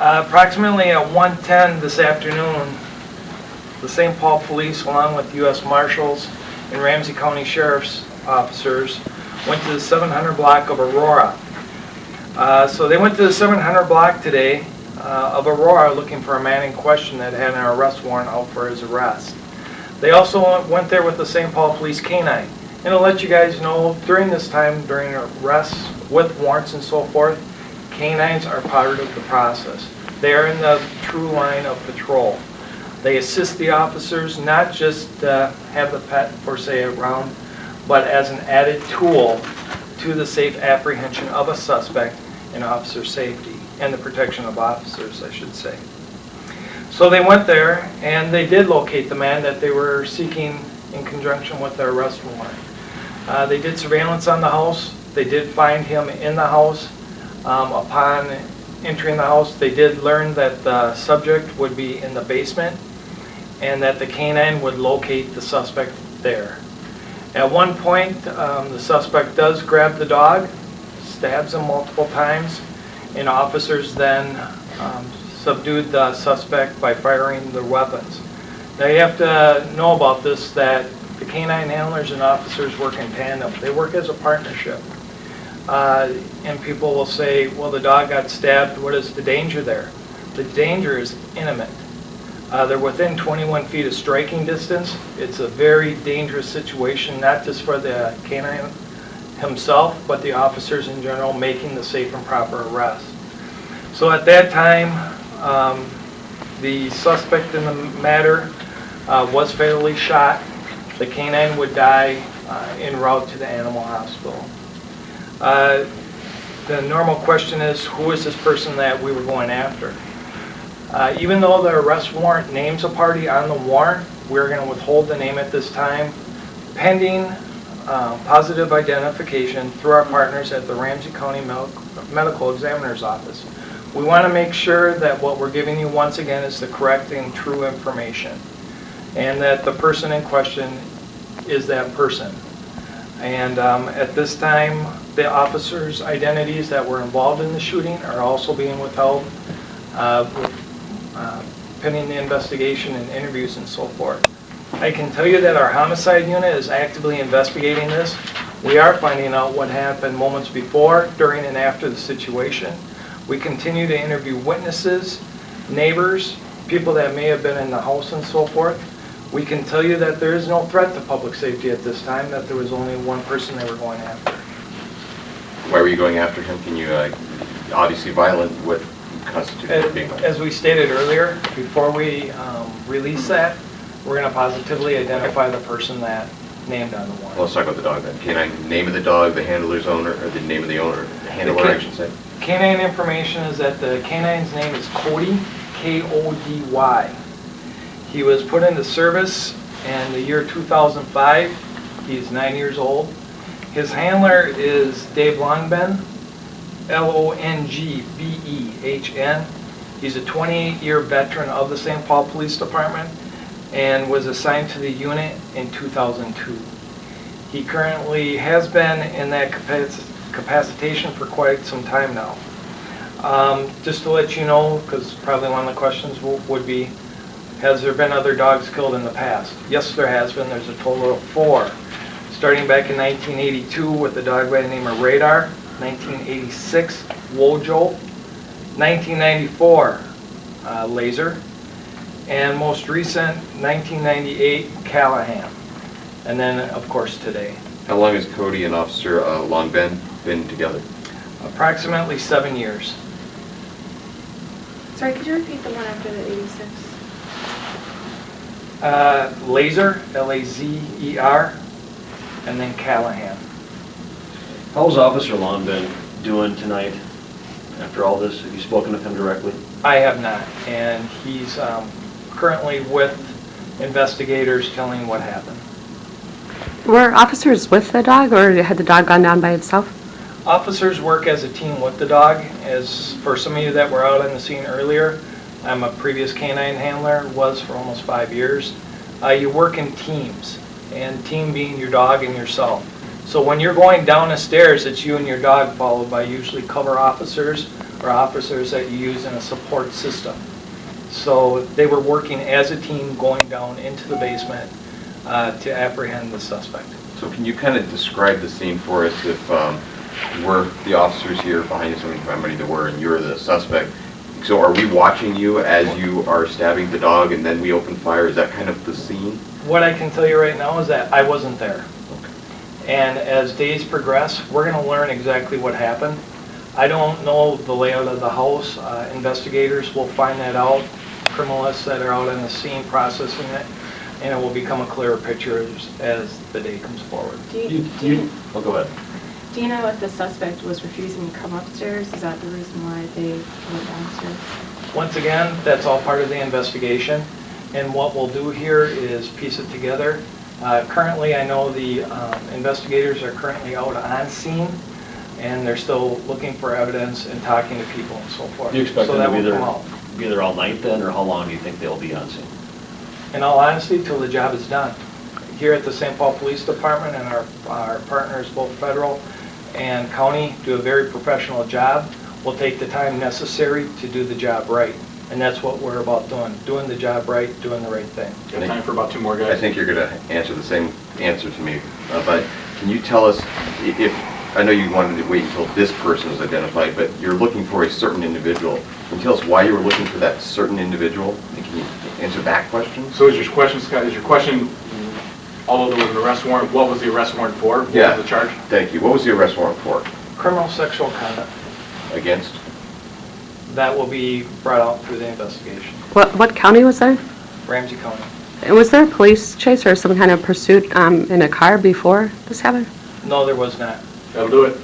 Approximately at 1:10 this afternoon, the St. Paul Police, along with U.S. Marshals and Ramsey County Sheriff's officers, went to the 700 block of Aurora. So they went to the 700 block today of Aurora looking for a man in question that had an arrest warrant out for his arrest. They also went there with the St. Paul Police K-9. And to let you guys know, during this time, during arrests with warrants and so forth, K-9s are part of the process. They are in the true line of patrol. They assist the officers, not just have the pet for say around, but as an added tool to the safe apprehension of a suspect and officer safety, and the protection of officers, I should say. So they went there, and they did locate the man that they were seeking in conjunction with their arrest warrant. They did surveillance on the house. They did find him in the house. Upon entering the house, they did learn that the subject would be in the basement and that the K-9 would locate the suspect there. At one point, the suspect does grab the dog, stabs him multiple times, and officers then subdued the suspect by firing their weapons. Now you have to know about this, that the K-9 handlers and officers work in tandem. They work as a partnership. And people will say, well, the dog got stabbed, what is the danger there? The danger is intimate. They're within 21 feet of striking distance. It's a very dangerous situation, not just for the K-9 himself, but the officers in general making the safe and proper arrest. So at that time, the suspect in the matter was fatally shot. The K-9 would die en route to the animal hospital. The normal question is, who is this person that we were going after? Even though the arrest warrant names a party on the warrant, we're going to withhold the name at this time, pending positive identification through our partners at the Ramsey County Medical Examiner's Office. We want to make sure that what we're giving you once again is the correct and true information, and that the person in question is that person. And at this time, the officers' identities that were involved in the shooting are also being withheld, pending the investigation and interviews and so forth. I can tell you that our homicide unit is actively investigating this. We are finding out what happened moments before, during, and after the situation. We continue to interview witnesses, neighbors, people that may have been in the house and so forth. We can tell you that there is no threat to public safety at this time, that there was only one person they were going after. Why were you going after him? Can you, obviously violent, what constitutes being violent? As we stated earlier, before we release that, we're going to positively identify the person that named on the warrant. Well, let's talk about the dog then. K-9, name of the dog, the handler's owner, or the name of the owner, the handler, I should say. K-9 information is that the K-9's name is Cody, K-O-D-Y. He was put into service in the year 2005. He's 9 years old. His handler is Dave Longben, L-O-N-G-B-E-H-N. He's a 28-year veteran of the St. Paul Police Department and was assigned to the unit in 2002. He currently has been in that capacitation for quite some time now. Just to let you know, because probably one of the questions would be, has there been other dogs killed in the past? Yes, there has been. There's a total of 4. Starting back in 1982 with a dog by the name of Radar, 1986, Wojo, 1994, Laser, and most recent, 1998, Callahan, and then, of course, today. How long has Cody and Officer Longben been together? Approximately 7 years. Sorry, could you repeat the one after the 86? Laser, L-A-Z-E-R, and then Callahan. How's Officer Longben doing tonight after all this? Have you spoken with him directly? I have not, and he's currently with investigators telling what happened. Were officers with the dog, or had the dog gone down by itself? Officers work as a team with the dog. As for some of you that were out on the scene earlier, I'm a previous K-9 handler, was for almost 5 years. You work in teams, and team being your dog and yourself. So when you're going down the stairs, it's you and your dog, followed by usually cover officers are officers that you use in a support system. So they were working as a team going down into the basement to apprehend the suspect. So can you kind of describe the scene for us if we're the officers here behind us, how many there were, and you're the suspect? So are we watching you as you are stabbing the dog and then we open fire? Is that kind of the scene? What I can tell you right now is that I wasn't there. And as days progress, we're going to learn exactly what happened. I don't know the layout of the house. Investigators will find that out. Criminalists that are out on the scene processing it, and it will become a clearer picture as the day comes forward. Oh, go ahead. Do you know if the suspect was refusing to come upstairs? Is that the reason why they went downstairs? Once again, that's all part of the investigation, and what we'll do here is piece it together. Currently, I know the investigators are currently out on scene, and they're still looking for evidence and talking to people and so forth. Do you expect So them that to will come out. be there all night then, or how long do you think they'll be on scene? In all honesty, till the job is done. Here at the St. Paul Police Department and our partners, both federal and county, do a very professional job. We'll take the time necessary to do the job right. And that's what we're about doing the job right, doing the right thing. Got time for about 2 more guys. I think you're going to answer the same answer to me, but can you tell us if, I know you wanted to wait until this person is identified, but you're looking for a certain individual. Can you tell us why you were looking for that certain individual? And can you answer that question? So is your question, Scott, although there was an arrest warrant, what was the arrest warrant for? What Yeah. was the charge? Thank you. What was the arrest warrant for? Criminal sexual conduct. Against? That will be brought out through the investigation. What county was there? Ramsey County. And was there a police chase or some kind of pursuit in a car before this happened? No, there was not. That'll do it.